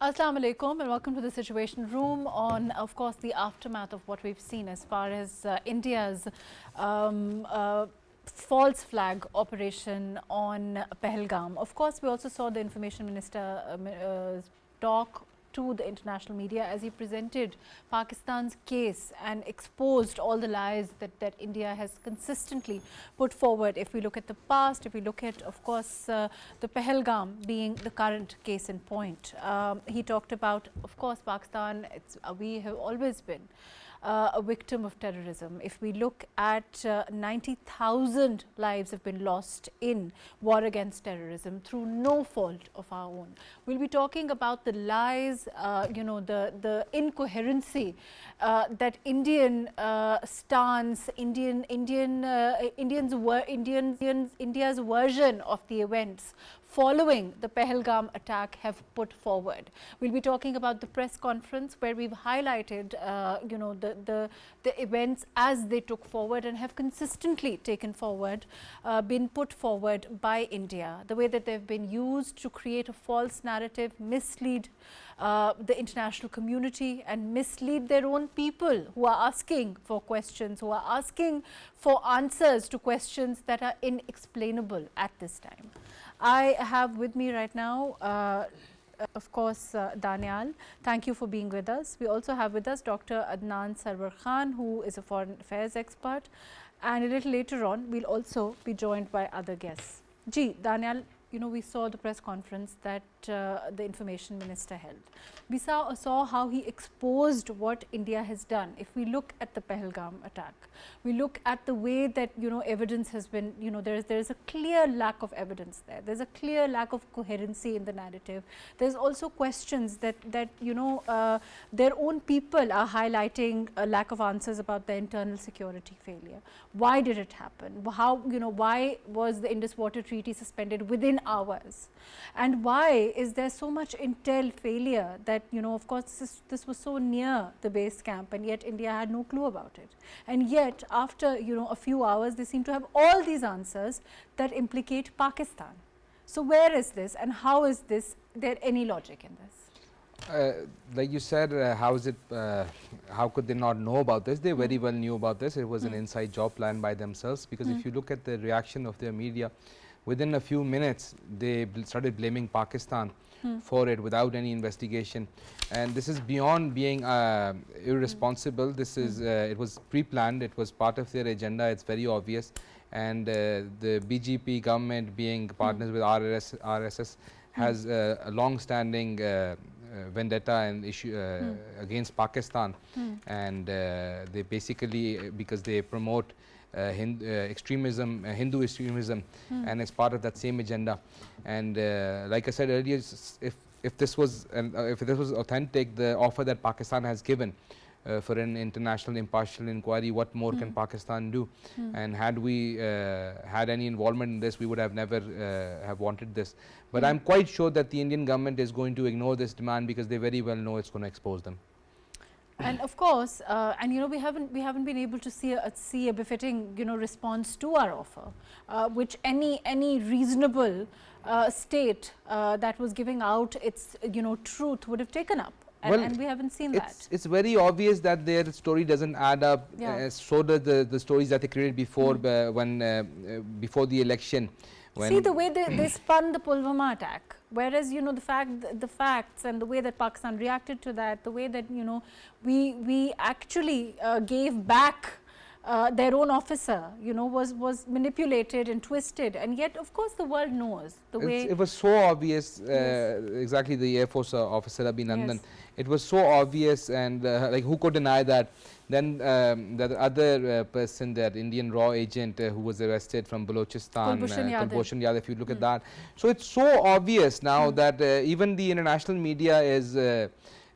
Assalamu alaikum and welcome to the Situation Room on, of course, the aftermath of what we've seen as far as India's false flag operation on Palagham. Of course, we also saw the Information Minister talk to the international media as he presented Pakistan's case and exposed all the lies that India has consistently put forward. If we look at the past, if we look at, of course, the Palagham being the current case in point. He talked about, of course, Pakistan, we have always been a victim of terrorism. If we look at 90,000 lives have been lost in war against terrorism through no fault of our own. We'll be talking about the lies, the incoherency that Indian stance, India's version of the events following the Palagham attack have put forward. We'll be talking about the press conference where we've highlighted, the events as they took forward and have consistently taken forward, been put forward by India. The way that they've been used to create a false narrative, mislead the international community and mislead their own people who are asking for questions, who are asking for answers to questions that are inexplainable at this time. I have with me right now, of course, Daniyal. Thank you for being with us. We also have with us Dr. Adnan Sarwar Khan, who is a foreign affairs expert. And a little later on, we'll also be joined by other guests. Daniyal, we saw the press conference that the Information Minister held. We saw how he exposed what India has done. If we look at the Palagham attack, we look at the way that, evidence has been, there is a clear lack of evidence there. There's a clear lack of coherency in the narrative. There's also questions that their own people are highlighting a lack of answers about the internal security failure. Why did it happen? How, why was the Indus Water Treaty suspended within hours? And why is there so much intel failure that, of course, this was so near the base camp and yet India had no clue about it. And yet after, a few hours, they seem to have all these answers that implicate Pakistan. So where is this and how is there any logic in this? Like you said, how could they not know about this? They very well knew about this. It was an inside job planned by themselves, because if you look at the reaction of their media, within a few minutes, they started blaming Pakistan for it without any investigation. And this is beyond being irresponsible. This is, it was pre-planned. It was part of their agenda. It's very obvious. And the BJP government, being partners with RSS, has a long-standing vendetta and issue against Pakistan. And they basically, because they promote extremism, Hindu extremism, and it's part of that same agenda. And like I said earlier, if this was authentic, the offer that Pakistan has given for an international impartial inquiry, what more can Pakistan do? And had we had any involvement in this, we would have never have wanted this. But I'm quite sure that the Indian government is going to ignore this demand, because they very well know it's going to expose them. And of course, we haven't been able to see a befitting, response to our offer, which any reasonable state that was giving out its, truth would have taken up. And we haven't seen that. It's very obvious that their story doesn't add up. So does the stories that they created before, before the election. See the way they spun the Pulwama attack. Whereas, the facts and the way that Pakistan reacted to that, the way that, we actually gave back their own officer, was manipulated and twisted. And yet, of course, the world knows the way. It was so obvious, exactly, the Air Force officer Abhinandan. It was so obvious, and like, who could deny that? Then the other person, that Indian raw agent who was arrested from Balochistan, Kulbhushan Yadav, if you look at that. So it's so obvious now that even the international media is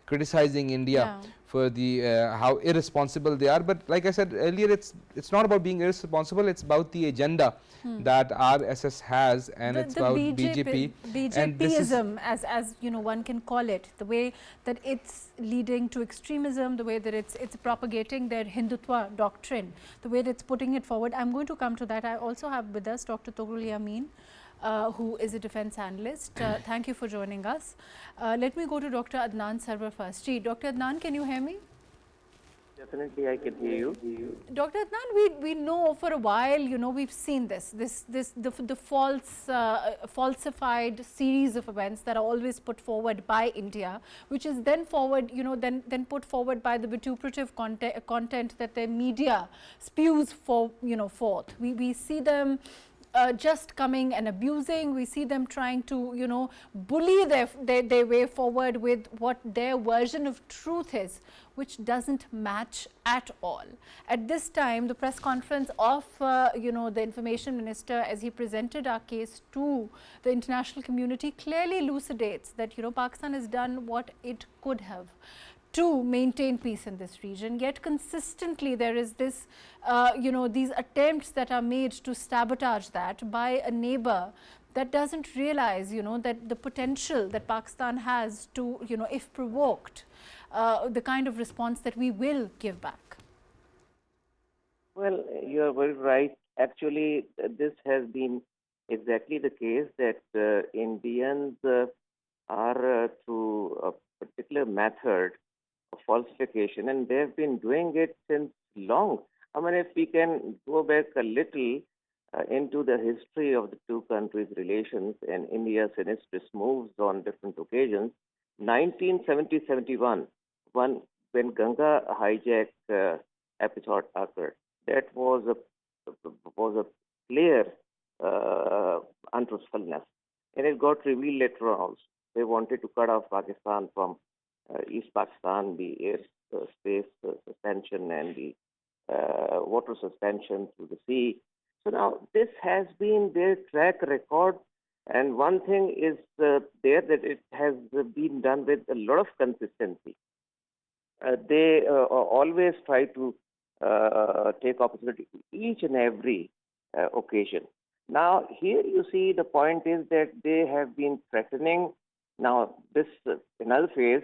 criticizing India for the how irresponsible they are. But like I said earlier, it's not about being irresponsible, it's about the agenda that RSS has, and it's about BJP. BJPism, as one can call it, the way that it's leading to extremism, the way that it's propagating their Hindutva doctrine, the way that it's putting it forward. I'm going to come to that. I also have with us Dr. Tughral Yamin, who is a defense analyst. Thank you for joining us. Let me go to Dr. Adnan Sarwar first. Dr. Adnan, can you hear me? Definitely, I can hear you. Dr. Adnan, we know for a while, we've seen the falsified series of events that are always put forward by India, which is then put forward by the vituperative content that the media spews forth. We see them just coming and abusing. We see them trying to, bully their way forward with what their version of truth is, which doesn't match at all. At this time, the press conference of, the information minister, as he presented our case to the international community, clearly elucidates that, Pakistan has done what it could have to maintain peace in this region, yet consistently there is this, these attempts that are made to sabotage that by a neighbor that doesn't realize, that the potential that Pakistan has to, if provoked, the kind of response that we will give back. Well, you are very right. Actually, this has been exactly the case that Indians are through a particular method of falsification, and they have been doing it since long. I mean, if we can go back a little into the history of the two countries' relations and India's sinistrous moves on different occasions, 1970-71, when Ganga hijack episode occurred, that was a clear untruthfulness, and it got revealed later on also. They wanted to cut off Pakistan from East Pakistan, the air space suspension and the water suspension through the sea. So now this has been their track record, and one thing is there that it has been done with a lot of consistency. They always try to take opportunity each and every occasion. Now here you see the point is that they have been threatening. Now this another phase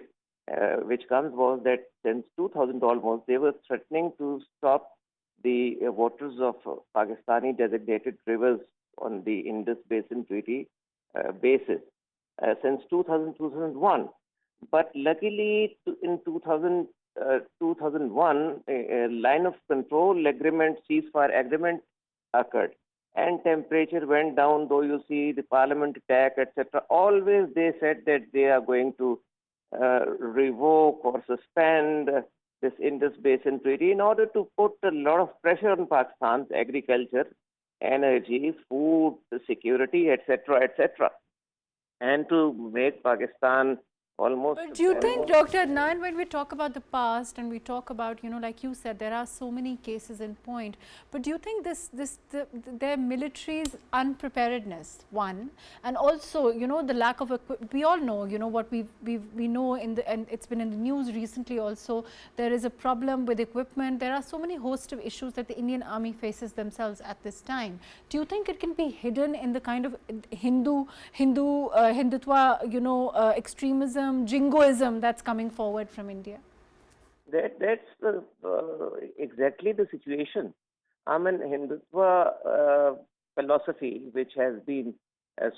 which comes was that since 2000 almost, they were threatening to stop the waters of Pakistani designated rivers on the Indus Basin Treaty basis since 2001. But luckily, in 2001, a line of control agreement, ceasefire agreement occurred, and temperature went down. Though you see the parliament attack, etc., always they said that they are going to revoke or suspend this Indus Basin Treaty in order to put a lot of pressure on Pakistan's agriculture, energy, food security, etc., etc., and to make Pakistan almost. But do you think, Dr. Adnan, when we talk about the past and we talk about, like you said, there are so many cases in point, but do you think their military's unpreparedness, one, and also, the lack of equipment, we all know, what we know and it's been in the news recently also, there is a problem with equipment. There are so many host of issues that the Indian Army faces themselves at this time. Do you think it can be hidden in the kind of Hindutva, extremism, jingoism that's coming forward from India? That's exactly the situation. I mean, Hindutva philosophy, which has been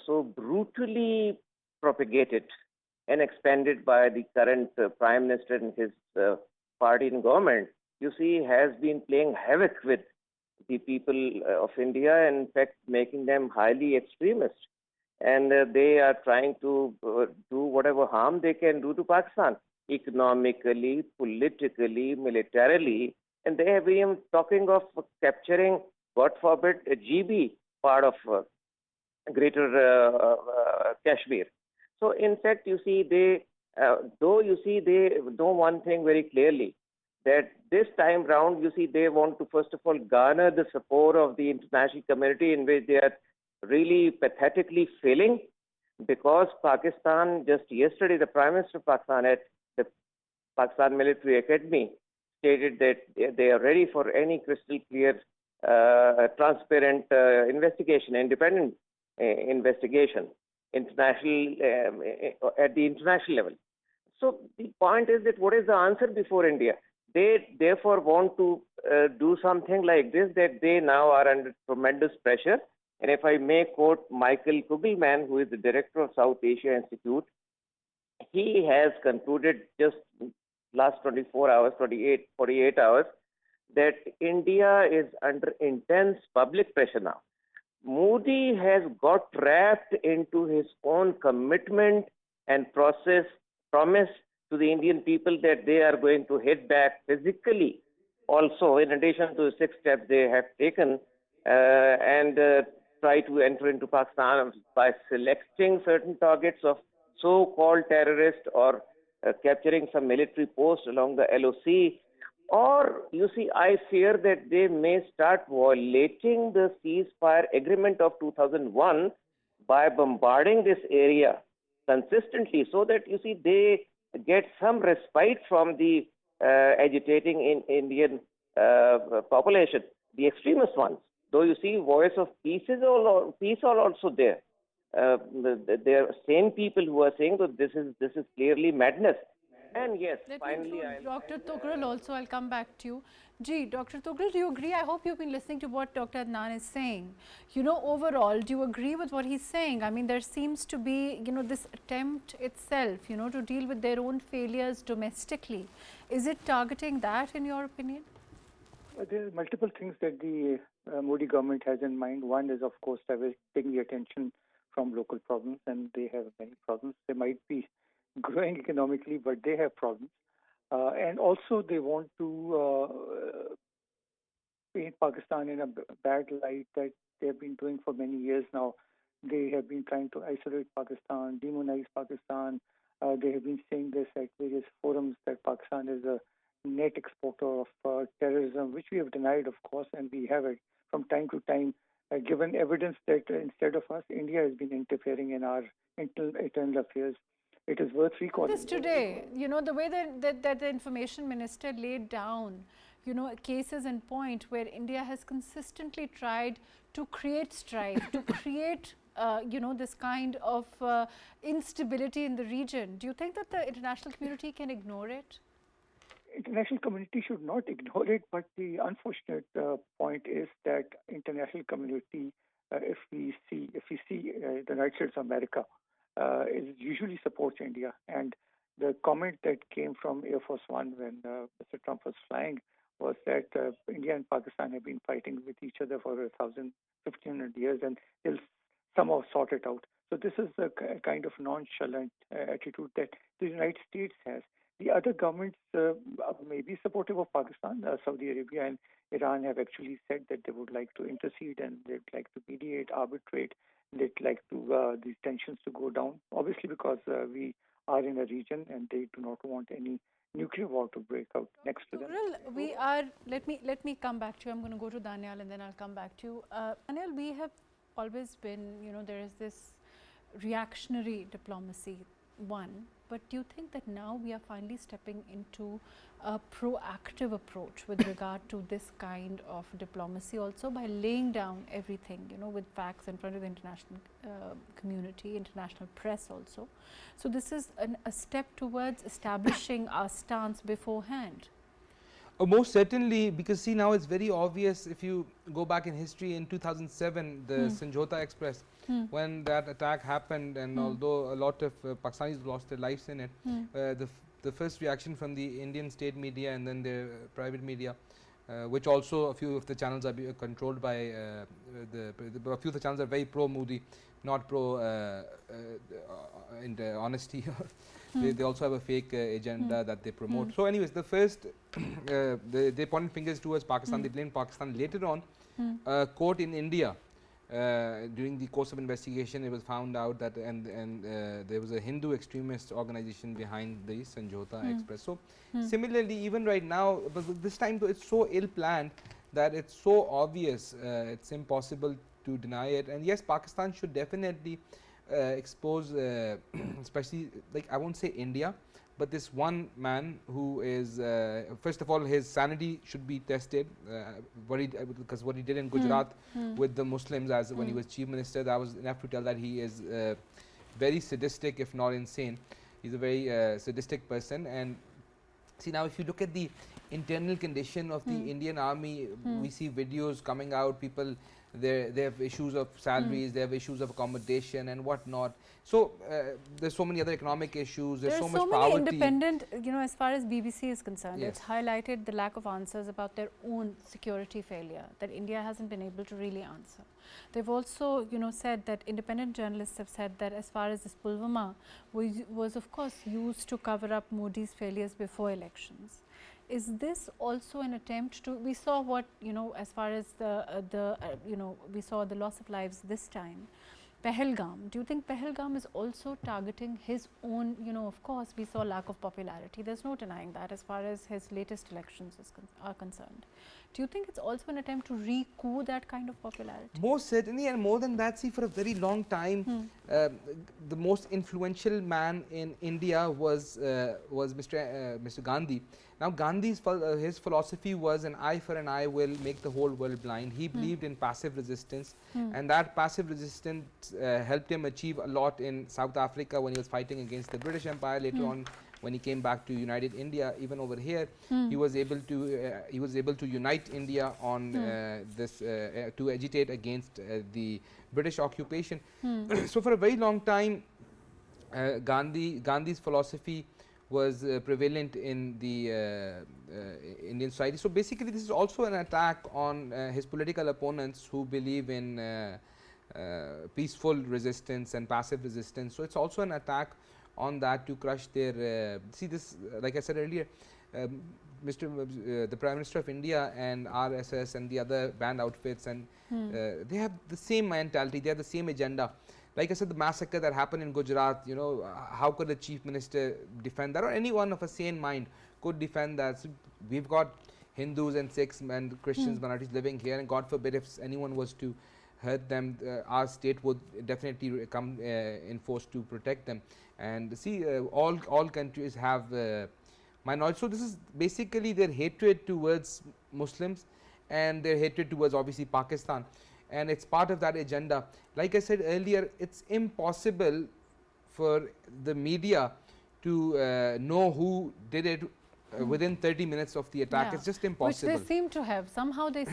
so brutally propagated and expanded by the current Prime Minister and his party in government, you see, has been playing havoc with the people of India, and in fact, making them highly extremist. And they are trying to do whatever harm they can do to Pakistan, economically, politically, militarily. And they have been talking of capturing, God forbid, a GB part of greater Kashmir. So, in fact, you see, they know one thing very clearly, that this time round, you see, they want to, first of all, garner the support of the international community, in which they are really pathetically failing, because Pakistan, just yesterday, the Prime Minister of Pakistan at the Pakistan Military Academy stated that they are ready for any crystal clear, transparent investigation, independent investigation, international at the international level. So the point is that what is the answer before India? They therefore want to do something like this, that they now are under tremendous pressure, And if I may quote Michael Kugelman, who is the director of South Asia Institute, he has concluded just last 24 hours, 48 hours, that India is under intense public pressure now. Modi has got trapped into his own commitment and promise to the Indian people that they are going to hit back physically. Also, in addition to the 6 steps they have taken, and try to enter into Pakistan by selecting certain targets of so-called terrorists or capturing some military posts along the LOC. Or, you see, I fear that they may start violating the ceasefire agreement of 2001 by bombarding this area consistently, so that, you see, they get some respite from the agitating Indian population, the extremist ones. Though, you see, voice of peace are also there. There are same people who are saying that this is clearly madness. And yes, finally, Dr. Tughral also, I'll come back to you. Gee, Dr. Tughral, do you agree? I hope you've been listening to what Dr. Adnan is saying. You know, overall, do you agree with what he's saying? I mean, there seems to be, you know, this attempt itself, you know, to deal with their own failures domestically. Is it targeting that, in your opinion? There are multiple things that the Modi government has in mind. One is, of course, diverting the attention from local problems, and they have many problems. They might be growing economically, but they have problems. And also, they want to paint Pakistan in a bad light that they have been doing for many years now. They have been trying to isolate Pakistan, demonize Pakistan. They have been saying this at various forums that Pakistan is a net exporter of terrorism, which we have denied, of course, and we have it from time to time, given evidence that instead of us, India has been interfering in our internal affairs. It is worth recalling. This today, you know, the way that the information minister laid down, you know, cases in point where India has consistently tried to create strife, to create, you know, this kind of instability in the region. Do you think that the international community can ignore it? International community should not ignore it, but the unfortunate point is that international community, if we see the United States of America, usually supports India. And the comment that came from Air Force One when Mr. Trump was flying was that India and Pakistan have been fighting with each other for 1,500 years, and they'll somehow sort it out. So this is a kind of nonchalant attitude that the United States has. The other governments may be supportive of Pakistan. Saudi Arabia and Iran have actually said that they would like to intercede and they'd like to mediate, arbitrate. They'd like to these tensions to go down, obviously because we are in a region and they do not want any nuclear war to break out next to them. We are, let me come back to you. I'm going to go to Daniyal and then I'll come back to you. Daniyal, we have always been, you know, there is this reactionary diplomacy, but do you think that now we are finally stepping into a proactive approach with regard to this kind of diplomacy also by laying down everything, you know, with facts in front of the international community, international press also. So this is a step towards establishing our stance beforehand. Most certainly, because see, now it's very obvious. If you go back in history, in 2007, the Sanjota Express, when that attack happened, and although a lot of Pakistanis lost their lives in it, the first reaction from the Indian state media and then the private media, which also a few of the channels are controlled by a few of the channels are very pro Modi, not pro in the honesty. They also have a fake agenda that they promote. So anyways, the first, they pointed fingers towards Pakistan, they blamed Pakistan. Later on, a court in India, during the course of investigation, it was found out that there was a Hindu extremist organization behind the Sanjota Express. So similarly, even right now, but this time though, it's so ill-planned that it's so obvious, it's impossible to deny it. And yes, Pakistan should definitely expose, especially, like, I won't say India, but this one man who is, first of all, his sanity should be tested, because what he did in Gujarat with the Muslims as when he was chief minister, that was enough to tell that he is very sadistic, if not insane. He's a very sadistic person. And see, now if you look at the internal condition of the Indian army, we see videos coming out, people they have issues of salaries, they have issues of accommodation and whatnot. So there's so many other economic issues, there's so much many poverty. independent, as far as BBC is concerned, Yes. it's highlighted the lack of answers about their own security failure that India hasn't been able to really answer. They've also, said that independent journalists have said that as far as this Pulwama was of course used to cover up Modi's failures before elections. Is this also an attempt to, we saw what, as far as we saw the loss of lives this time. Palagham, do you think Palagham is also targeting his own, of course we saw lack of popularity, there's no denying that as far as his latest elections are concerned. Do you think it's also an attempt to recoup that kind of popularity? Most certainly, and more than that, see, for a very long time, the most influential man in India was Mr. Gandhi. Now, Gandhi's his philosophy was an eye for an eye will make the whole world blind. He believed in passive resistance, and that passive resistance helped him achieve a lot in South Africa when he was fighting against the British Empire. Later on, when he came back to United India, even over here, he was able to unite India on to agitate against the British occupation. So for a very long time, Gandhi's philosophy was prevalent in the Indian society. So basically, this is also an attack on his political opponents who believe in peaceful resistance and passive resistance. So it's also an attack on that to crush their see this, like I said earlier, the Prime Minister of India and RSS and the other band outfits, and they have the same mentality, they have the same agenda. Like I said, the massacre that happened in Gujarat, how could the Chief Minister defend that, or anyone of a sane mind could defend that? So we've got Hindus and Sikhs and Christians, minorities living here, and God forbid if anyone was to hurt them, our state would definitely come in force to protect them. And see, all countries have minorities. So this is basically their hatred towards Muslims and their hatred towards obviously Pakistan, and it's part of that agenda. Like I said earlier, it's impossible for the media to know who did it within 30 minutes of the attack. It's just impossible. Which they seem to have. Somehow they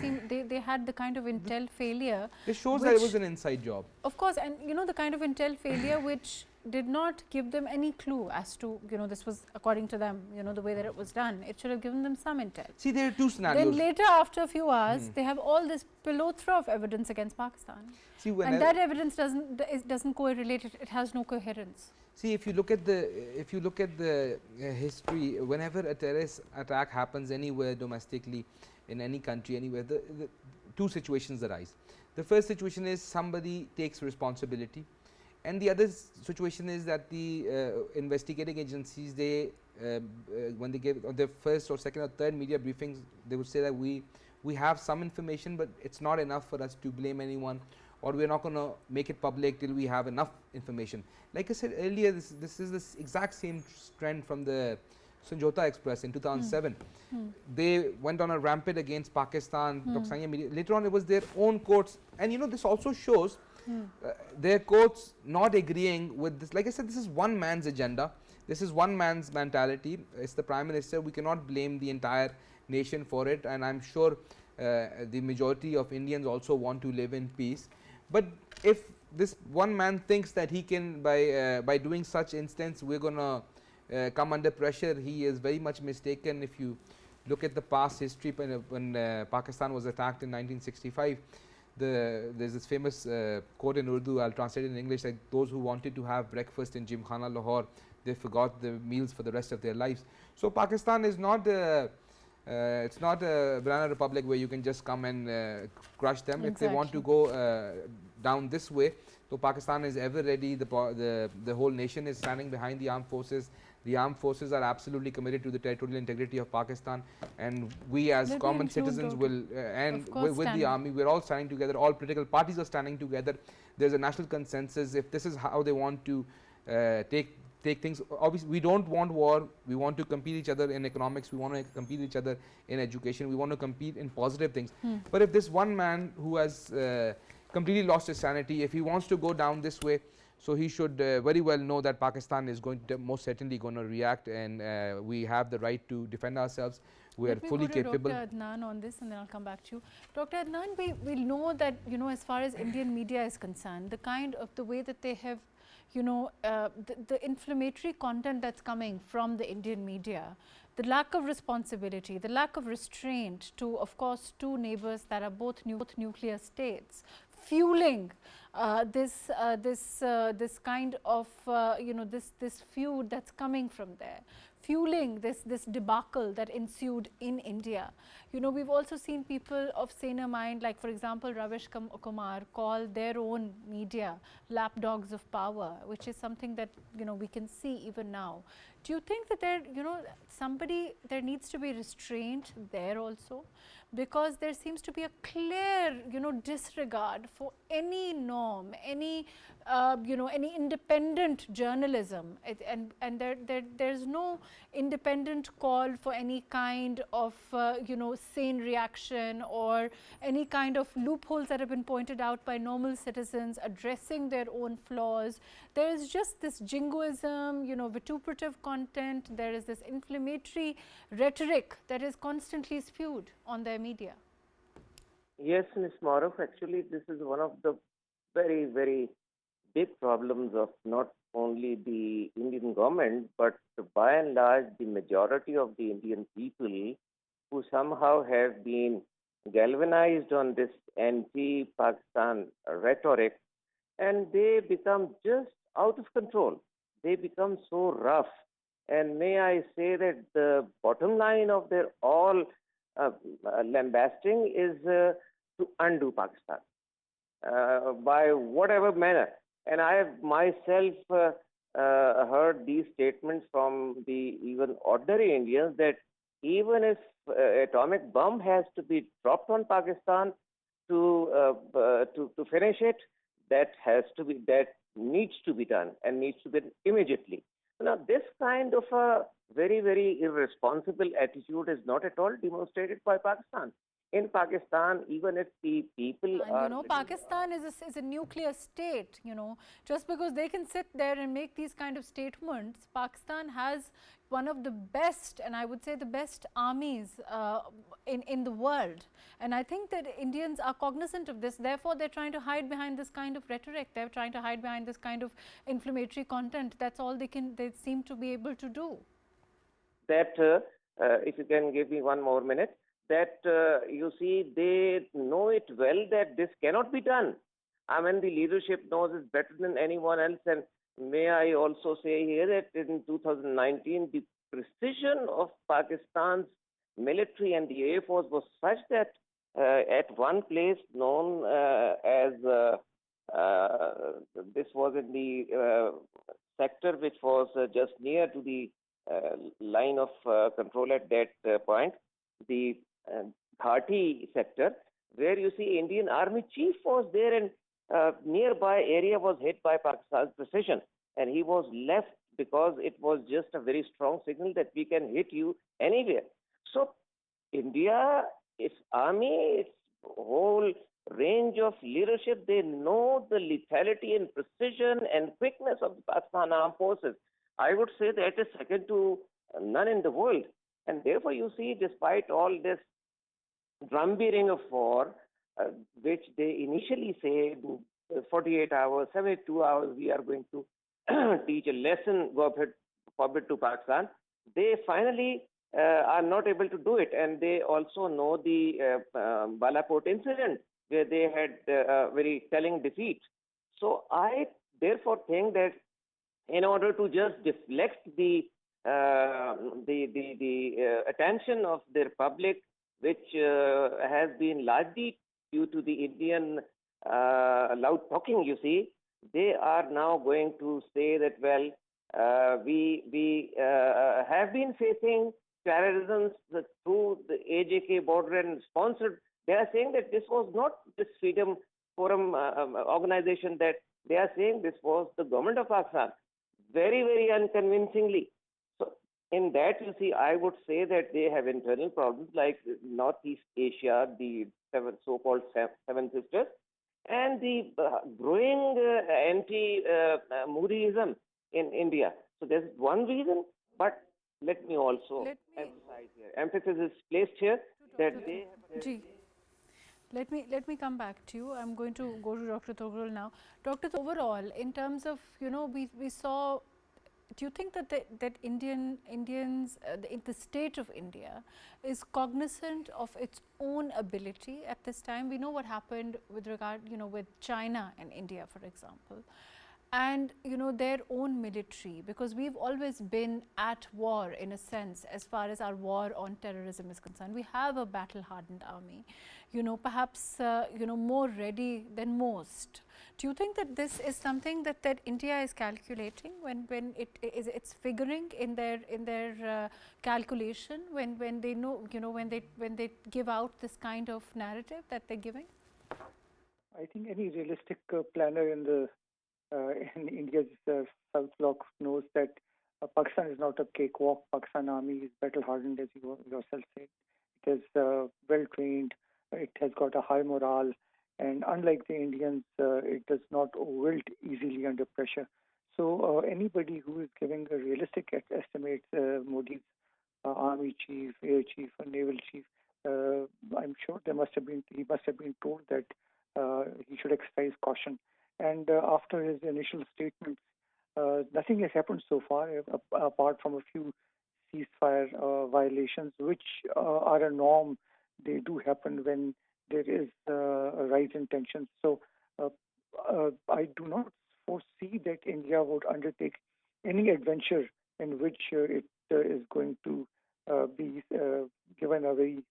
had the kind of intel failure. It shows that it was an inside job. Of course, and the kind of intel failure which did not give them any clue as to, this was according to them, the way that it was done. It should have given them some intel. See, there are two scenarios. Then later, after a few hours, they have all this plethora of evidence against Pakistan. See, and that evidence doesn't correlate. It has no coherence. See, if you look at the history, whenever a terrorist attack happens anywhere domestically, in any country, anywhere, the two situations arise. The first situation is somebody takes responsibility, and the other situation is that the investigating agencies, they when they give their first or second or third media briefings, they would say that we have some information, but it's not enough for us to blame anyone, or we're not going to make it public till we have enough information. Like I said earlier, this is the exact same trend from the Sanjota Express in 2007. They went on a rampage against Pakistan, later on it was their own courts, and this also shows their courts not agreeing with this. Like I said, this is one man's agenda, this is one man's mentality. It's the Prime Minister. We cannot blame the entire nation for it, and I'm sure the majority of Indians also want to live in peace. But if this one man thinks that he can, by doing such instance, we're gonna come under pressure, he is very much mistaken. If you look at the past history, when Pakistan was attacked in 1965, there's this famous quote in Urdu, I'll translate it in English, like those who wanted to have breakfast in Gymkhana Lahore, they forgot the meals for the rest of their lives. So Pakistan is not it's not a banana republic where you can just come and crush them. If they want to go down this way, so Pakistan is ever ready. The whole nation is standing behind the armed forces. The armed forces are absolutely committed to the territorial integrity of Pakistan, and we as common citizens will, and with the army, we're all standing together. All political parties are standing together. There's a national consensus. If this is how they want to take things, obviously we don't want war. We want to compete each other in economics. We want to compete each other in education. We want to compete in positive things. But if this one man who has completely lost his sanity, if he wants to go down this way, so he should very well know that Pakistan is going to most certainly going to react, and we have the right to defend ourselves. We are Let me fully go to capable. Dr. Adnan on this, and then I'll come back to you. Dr. Adnan, we know that, as far as Indian media is concerned, the way that they have, the inflammatory content that's coming from the Indian media, the lack of responsibility, the lack of restraint to, of course, two neighbors that are both nuclear states, fueling this kind of this feud that's coming from there, fueling this debacle that ensued in India. We've also seen people of saner mind, like for example Ravish Kumar, call their own media lapdogs of power, which is something that we can see even now. Do you think that there needs to be restraint there also, because there seems to be a clear disregard for any norm, any any independent journalism, and there's no independent call for any kind of sane reaction or any kind of loopholes that have been pointed out by normal citizens addressing their own flaws. There is just this jingoism, vituperative content. There is this inflammatory rhetoric that is constantly spewed on their media. Yes, Ms. Marukh, actually this is one of the very, very big problems of not only the Indian government, but by and large the majority of the Indian people, who somehow have been galvanized on this anti-Pakistan rhetoric, and they become just out of control. They become so rough. And may I say that the bottom line of their all lambasting is to undo Pakistan by whatever manner. And I have myself heard these statements from the even ordinary Indians that even if atomic bomb has to be dropped on Pakistan to finish it, that needs to be done and needs to be done immediately. Now, this kind of a very, very irresponsible attitude is not at all demonstrated by Pakistan. In Pakistan, even if the people are... Pakistan is a nuclear state, just because they can sit there and make these kind of statements. Pakistan has one of the best, and I would say the best armies in the world. And I think that Indians are cognizant of this. Therefore, they're trying to hide behind this kind of rhetoric. They're trying to hide behind this kind of inflammatory content. That's all they seem to be able to do. That, if you can give me one more minute, that you see, they know it well that this cannot be done. I mean, the leadership knows it better than anyone else. And may I also say here that in 2019, the precision of Pakistan's military and the Air Force was such that at one place known as, this was in the sector which was just near to the line of control at that point, the Ghati sector, where you see Indian Army chief was there, and nearby area was hit by Pakistan's precision, and he was left because it was just a very strong signal that we can hit you anywhere. So India, its army, its whole range of leadership, they know the lethality and precision and quickness of the Pakistan armed forces. I would say that is second to none in the world. And therefore, you see, despite all this drumbeating of war, which they initially say 48 hours, 72 hours, we are going to teach a lesson forbid to Pakistan, they finally are not able to do it. And they also know the Balaport incident, where they had a very telling defeat. So I therefore think that in order to just deflect the attention of their public, which has been largely due to the Indian loud talking, you see, they are now going to say that, well, we have been facing terrorism through the AJK border and sponsored. They are saying that this was not this Freedom Forum organization, that they are saying this was the government of Pakistan. Very, very unconvincingly. So in that, you see, I would say that they have internal problems like Northeast Asia, the so-called Seven Sisters, and the growing anti-Modiism in India. So there's one reason, but let me also emphasize here. Emphasis is placed here that they have. Ji. Let me come back to you. I'm going to go to Dr. Tughral now. Dr. Overall, in terms of, we saw, do you think that that Indians, the state of India is cognizant of its own ability at this time? We know what happened with regard, with China and India, for example, and their own military, because we've always been at war in a sense as far as our war on terrorism is concerned. We have a battle hardened army, perhaps more ready than most. Do you think that this is something that India is calculating when it's figuring in their calculation when they know, when they give out this kind of narrative that they're giving? I think any realistic planner in India's South Bloc knows that Pakistan is not a cakewalk. Pakistan army is battle hardened, as you yourself said. It is well trained. It has got a high morale, and unlike the Indians, it does not wilt easily under pressure. So anybody who is giving a realistic estimate, Modi's army chief, air chief, or naval chief, I'm sure he must have been told that he should exercise caution. And after his initial statements, nothing has happened so far, apart from a few ceasefire violations, which are a norm. They do happen when there is a rise in tensions. So I do not foresee that India would undertake any adventure in which it is going to be given a very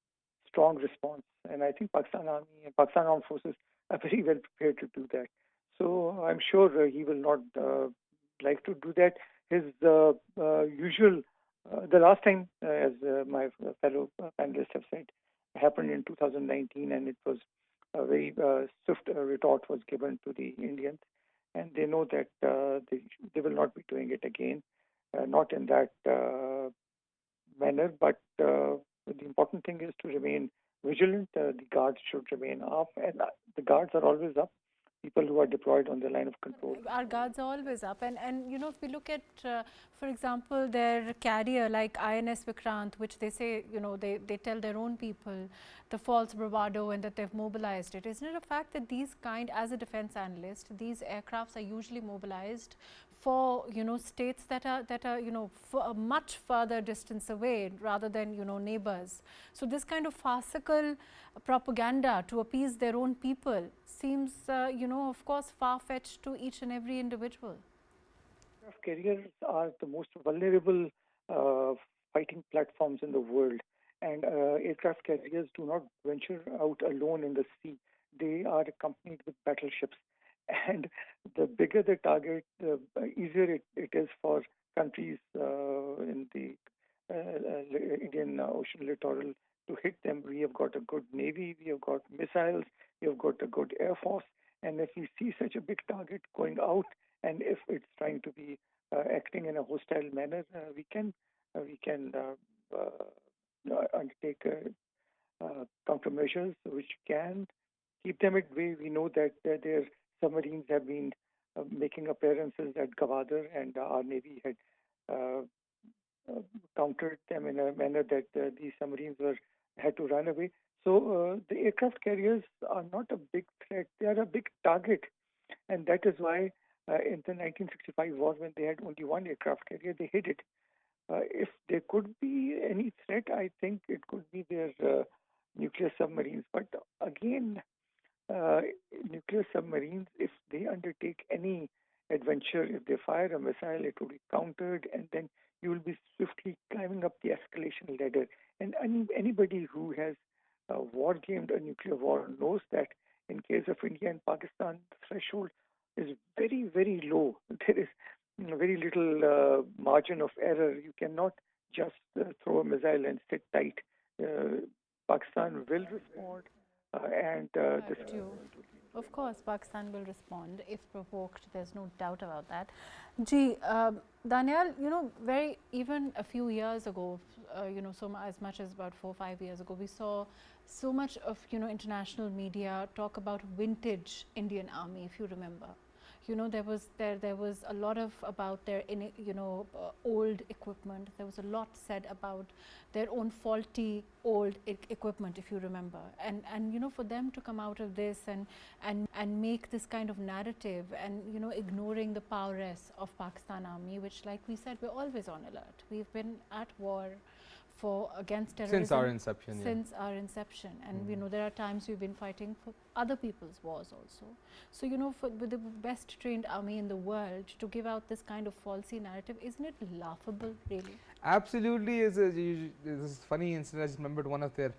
strong response. And I think Pakistan Army and Pakistan Armed Forces are very well prepared to do that. So I'm sure he will not like to do that. His usual, the last time, as my fellow panelists have said, happened in 2019, and it was a very swift retort was given to the Indians, and they know that they will not be doing it again, not in that manner. But the important thing is to remain vigilant. The guards should remain up, and the guards are always up. People who are deployed on the line of control. Our guards are always up, and if we look at, for example, their carrier like INS Vikrant, which they say, they tell their own people the false bravado and that they've mobilized it. Isn't it a fact that these as a defense analyst, these aircrafts are usually mobilized for states that are for a much further distance away rather than neighbors? So this kind of farcical propaganda to appease their own people seems of course far-fetched to each and every individual. Aircraft carriers are the most vulnerable fighting platforms in the world, and aircraft carriers do not venture out alone in the sea. They are accompanied with battleships. And the bigger the target, the easier it is for countries in the Indian Ocean littoral to hit them. We have got a good navy, we have got missiles, we have got a good air force. And if we see such a big target going out, and if it's trying to be acting in a hostile manner, we can undertake countermeasures which can keep them at bay. We know that their submarines have been making appearances at Gwadar, and our Navy had countered them in a manner that these submarines had to run away. So the aircraft carriers are not a big threat. They are a big target. And that is why in the 1965 war, when they had only one aircraft carrier, they hid it. If there could be any threat, I think it could be their nuclear submarines. But again, nuclear submarines, if they undertake any adventure, if they fire a missile, it will be countered, and then you will be swiftly climbing up the escalation ladder. And anybody who has war-gamed a nuclear war knows that in case of India and Pakistan, the threshold is very, very low. There is very little margin of error. You cannot just throw a missile and sit tight. Pakistan will respond. Of course, Pakistan will respond if provoked. There's no doubt about that. Gee, Daniyal, even a few years ago, so as much as about 4 or 5 years ago, we saw so much of international media talk about vintage Indian Army, if you remember. you know, there was a lot of about their old equipment. There was a lot said about their own faulty old equipment, if you remember, and you know, for them to come out of this and make this kind of narrative, and you know, ignoring the prowess of Pakistan Army, which, like we said, we're always on alert. We've been at war against terrorism since our inception. And you know, there are times we've been fighting for other people's wars also. So you know, with the best trained army in the world, to give out this kind of falsy narrative, isn't it laughable, really? Absolutely. This funny incident. I just remembered one of their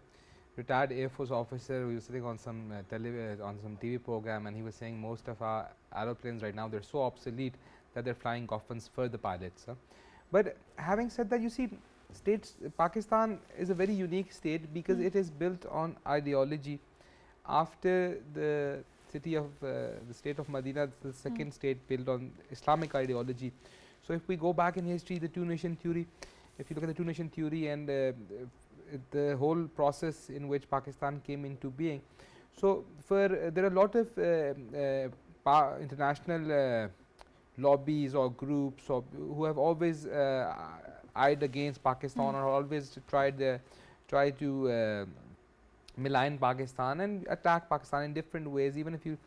retired Air Force officer who was sitting on some TV program, and he was saying most of our aeroplanes right now, they're so obsolete that they're flying coffins for the pilots. But having said that, you see, Pakistan is a very unique state because it is built on ideology. After the state of Medina, the second state built on Islamic ideology. So if we go back in history, the two-nation theory, if you look at the two-nation theory and the whole process in which Pakistan came into being, so there are a lot of international lobbies or groups who have always eyed against Pakistan or always tried to malign Pakistan and attack Pakistan in different ways. Even if you,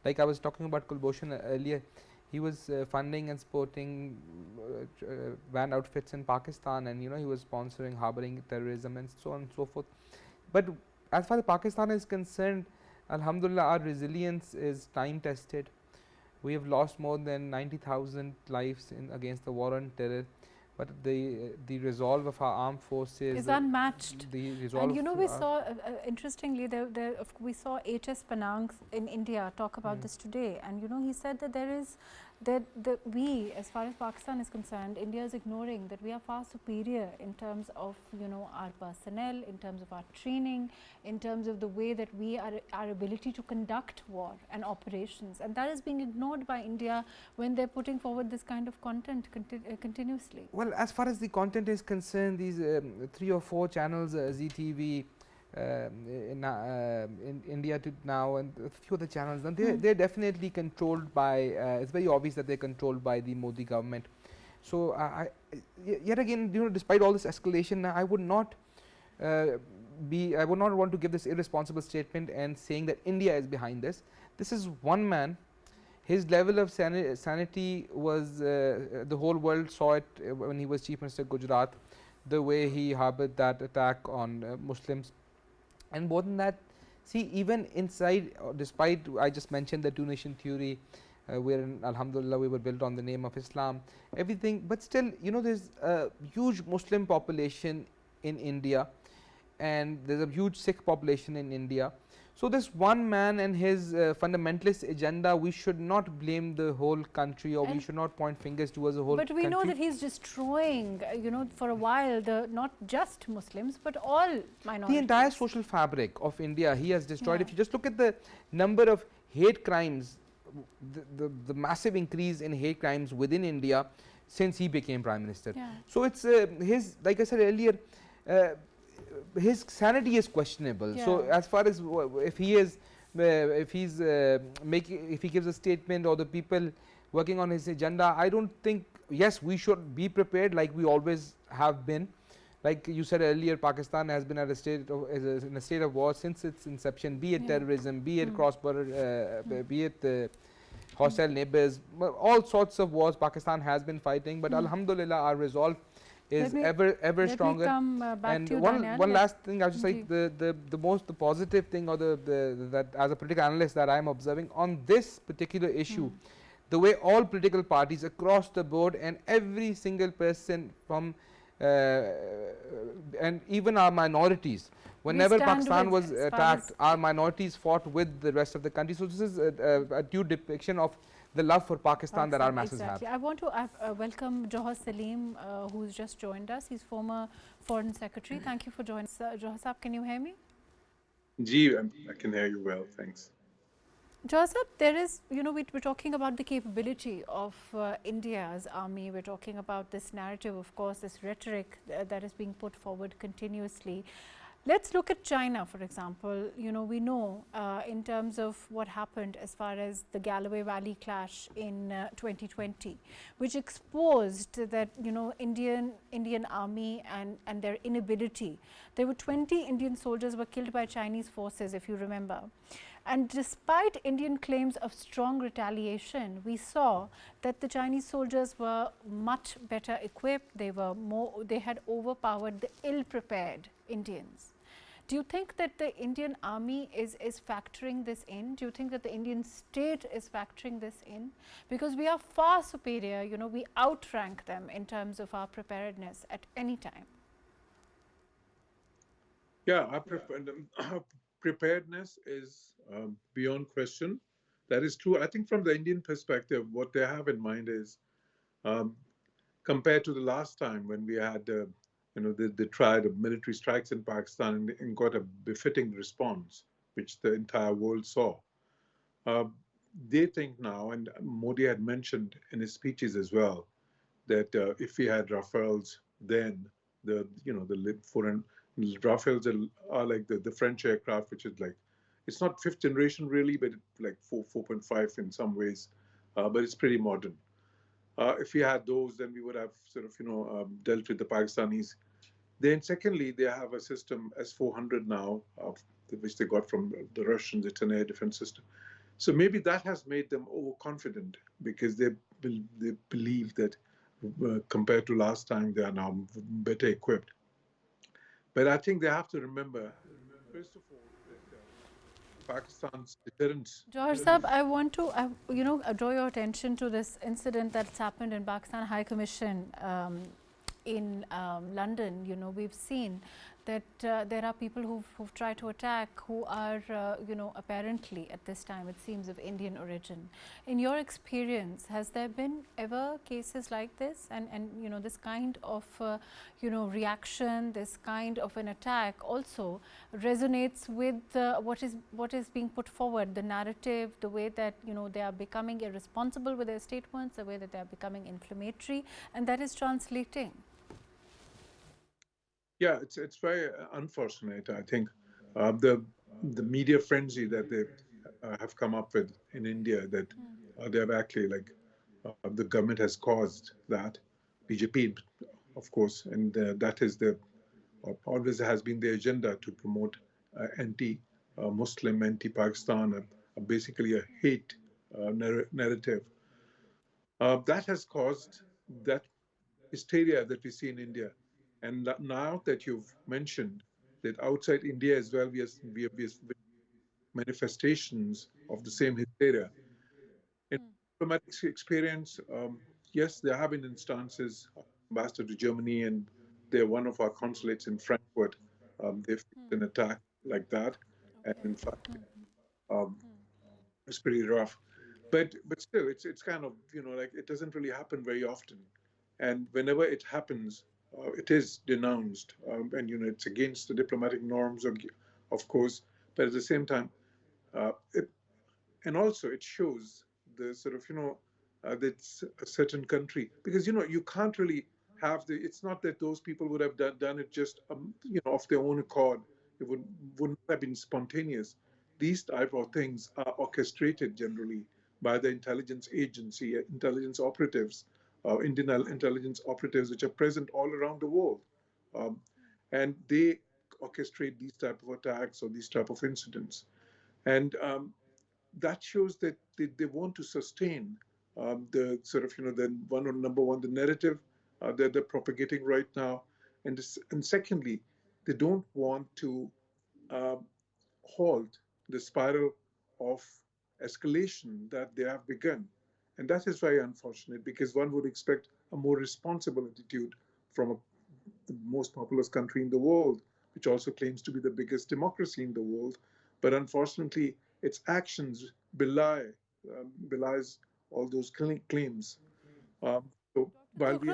like I was talking about Kulbhushan earlier, he was funding and supporting band outfits in Pakistan, and you know, he was sponsoring, harboring terrorism and so on and so forth. But as far as Pakistan is concerned, alhamdulillah, our resilience is time tested. We have lost more than 90,000 lives against the war on terror, but the resolve of our armed forces is unmatched. And you know, we saw interestingly, we saw HS Penang in India talk about this today, and you know, he said that we, as far as Pakistan is concerned, India is ignoring that we are far superior in terms of, you know, our personnel, in terms of our training, in terms of the way that our ability to conduct war and operations, and that is being ignored by India when they're putting forward this kind of content continuously. Well, as far as the content is concerned, these 3 or 4 channels, ZTV, in India to now, and a few other channels, and they're definitely controlled by, it's very obvious that they're controlled by the Modi government. So yet again, you know, despite all this escalation, I would not want to give this irresponsible statement and saying that India is behind this. This is one man. His level of sanity was, the whole world saw it when he was Chief Minister of Gujarat, the way he harbored that attack on Muslims. And more than that, see, even inside, despite I just mentioned the two-nation theory, where alhamdulillah we were built on the name of Islam, everything, but still, you know, there's a huge Muslim population in India, and there's a huge Sikh population in India. So this one man and his fundamentalist agenda, we should not blame the whole country, or we should not point fingers towards the whole country. But we know that he's destroying, you know, for a while, not just Muslims, but all minorities. The entire social fabric of India he has destroyed. If you just look at the number of hate crimes, the massive increase in hate crimes within India since he became Prime Minister. So it's his, like I said earlier, his sanity is questionable. So as far as if he gives a statement, or the people working on his agenda, I don't think, yes, we should be prepared like we always have been. Like you said earlier, Pakistan has been in a state of war since its inception, be it terrorism, be it cross-border, be it hostile neighbors, all sorts of wars Pakistan has been fighting. But alhamdulillah, our resolve is ever stronger. And one last thing, I would just like the positive thing, or that as a political analyst that I am observing on this particular issue, the way all political parties across the board and every single person from and even our minorities, whenever Pakistan was attacked, our minorities fought with the rest of the country. So this is a true depiction of the love for Pakistan that our masses have. I want to welcome Jauhar Saleem, who's just joined us. He's former Foreign Secretary. Thank you for joining us. Jauhar Saab, can you hear me? Ji, I can hear you well, thanks. Jauhar Saab, there is, you know, we're talking about the capability of India's army. We're talking about this narrative, of course, this rhetoric that is being put forward continuously. Let's look at China, for example. We know in terms of what happened as far as the Galloway Valley clash in 2020, which exposed that, Indian army and their inability. There were 20 Indian soldiers were killed by Chinese forces, if you remember. And despite Indian claims of strong retaliation, we saw that the Chinese soldiers were much better equipped. They had overpowered the ill-prepared Indians. Do you think that the Indian army is factoring this in? Do you think that the Indian state is factoring this in? Because we are far superior, we outrank them in terms of our preparedness at any time. Yeah, our preparedness is beyond question. That is true. I think from the Indian perspective, what they have in mind is compared to the last time when we had, they tried military strikes in Pakistan and got a befitting response, which the entire world saw. They think now, and Modi had mentioned in his speeches as well, that if we had Rafales then, the foreign Rafales are like the French aircraft, which is like, it's not fifth generation really, but it's like 4.5 in some ways, but it's pretty modern. If we had those, then we would have sort of, dealt with the Pakistanis. Then secondly, they have a system S-400 now, which they got from the Russians. It's an air defense system. So maybe that has made them overconfident because they believe that compared to last time, they are now better equipped. But I think they have to remember, first of all, that Pakistan's deterrence. Jauhar Sahib, I want to, draw your attention to this incident that's happened in Pakistan High Commission in London. We've seen that there are people who've tried to attack who are, apparently at this time it seems of Indian origin. In your experience, has there been ever cases like this and this kind of, reaction, this kind of an attack also resonates with what is being put forward, the narrative, the way that, they are becoming irresponsible with their statements, the way that they are becoming inflammatory, and that is translating? Yeah, it's very unfortunate. I think the media frenzy that they have come up with in India, that they have actually the government has caused that, BJP, of course, and that is always has been the agenda to promote anti-Muslim, anti-Pakistan, basically a hate narrative. That has caused that hysteria that we see in India. And now that you've mentioned that outside India as well, we have manifestations of the same hysteria. In diplomatic experience, yes, there have been instances. Ambassador to Germany and they're one of our consulates in Frankfurt. They faced an attack like that, and in fact, it's pretty rough. But still, it's kind of it doesn't really happen very often, and whenever it happens, it is denounced, and it's against the diplomatic norms, of course. But at the same time, and also it shows the sort of that's a certain country, because you can't really have it's not that those people would have done it just of their own accord. It wouldn't have been spontaneous. These type of things are orchestrated generally by the intelligence agency, intelligence operatives, Indian intelligence operatives, which are present all around the world, and they orchestrate these type of attacks or these type of incidents, and that shows that they want to sustain the sort of the number one, the narrative that they're propagating right now, and secondly, they don't want to halt the spiral of escalation that they have begun. And that is very unfortunate, because one would expect a more responsible attitude from the most populous country in the world, which also claims to be the biggest democracy in the world. But unfortunately, its actions belies all those claims. So while we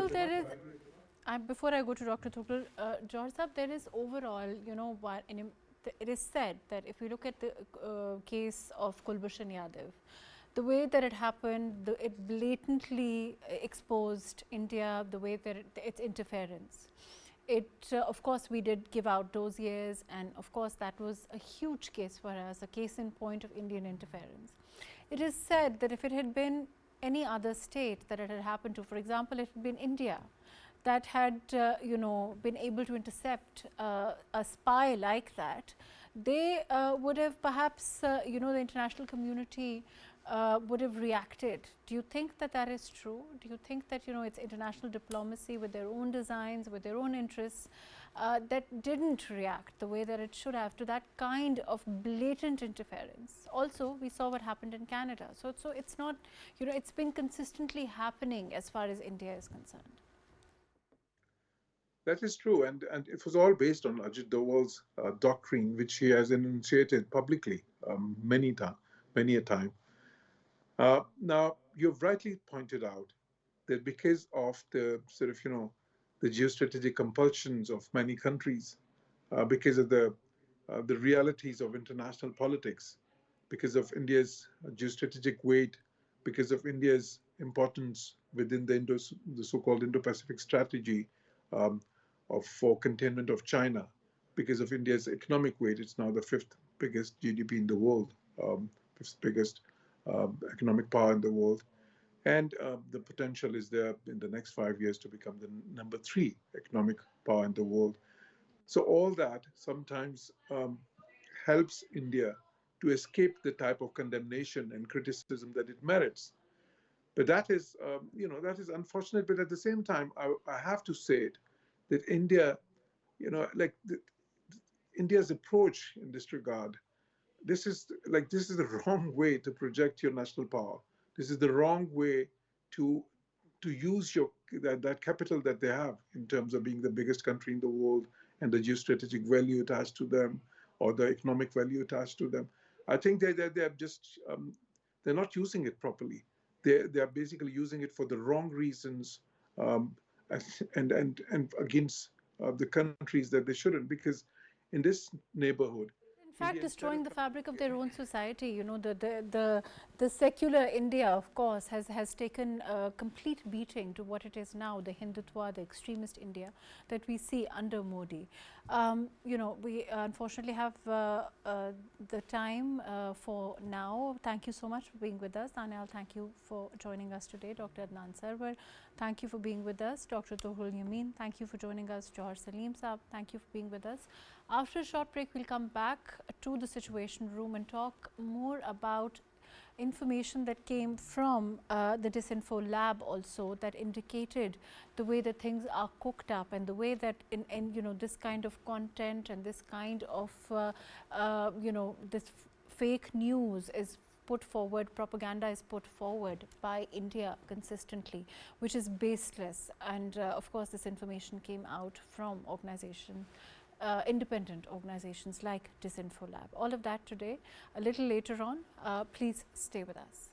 before I go to Dr. Tughral, Jauhar Sahib, there is overall, it is said that if we look at the case of Kulbhushan Yadav, the way that it happened, it blatantly exposed India, the way that its interference. of course, we did give out dossiers, and of course, that was a huge case for us, a case in point of Indian interference. It is said that if it had been any other state that it had happened to, for example, it had been India, that had been able to intercept a spy like that, they would have perhaps the international community would have reacted. Do you think that that is true? Do you think that it's international diplomacy with their own designs, with their own interests, that didn't react the way that it should have to that kind of blatant interference? Also, we saw what happened in Canada. So it's not, it's been consistently happening as far as India is concerned. That is true, and it was all based on Ajit Doval's doctrine, which he has enunciated publicly many a time. Now, you've rightly pointed out that because of the sort of the geostrategic compulsions of many countries, because of the realities of international politics, because of India's geostrategic weight, because of India's importance within the so-called Indo-Pacific strategy for containment of China, because of India's economic weight. It's now the 5th biggest GDP in the world, 5th biggest economic power in the world. And the potential is there in the next 5 years to become the number 3 economic power in the world. So all that sometimes helps India to escape the type of condemnation and criticism that it merits. But that is, that is unfortunate. But at the same time, I have to say it, that India, India's approach in this regard, this is the wrong way to project your national power. This is the wrong way to use that capital that they have in terms of being the biggest country in the world and the geostrategic value attached to them, or the economic value attached to them. I think they're just they're not using it properly. They are basically using it for the wrong reasons, and against the countries that they shouldn't, because in this neighborhood, in fact, destroying the fabric of their own society. The secular India, of course, has taken a complete beating to what it is now, the Hindutva, the extremist India that we see under Modi. We unfortunately have the time for now. Thank you so much for being with us. Daniyal, thank you for joining us today. Dr. Adnan Sarwar, thank you for being with us. Dr. Tughral Yamin, thank you for joining us. Jauhar Saleem Saab, thank you for being with us. After a short break, we'll come back to the Situation Room and talk more about information that came from the Disinfo lab also, that indicated the way that things are cooked up and the way that in this kind of content and this kind of this fake news is put forward, propaganda is put forward by India consistently, which is baseless. And of course, this information came out from independent organizations like Disinfo Lab. All of that today, a little later on. Please stay with us.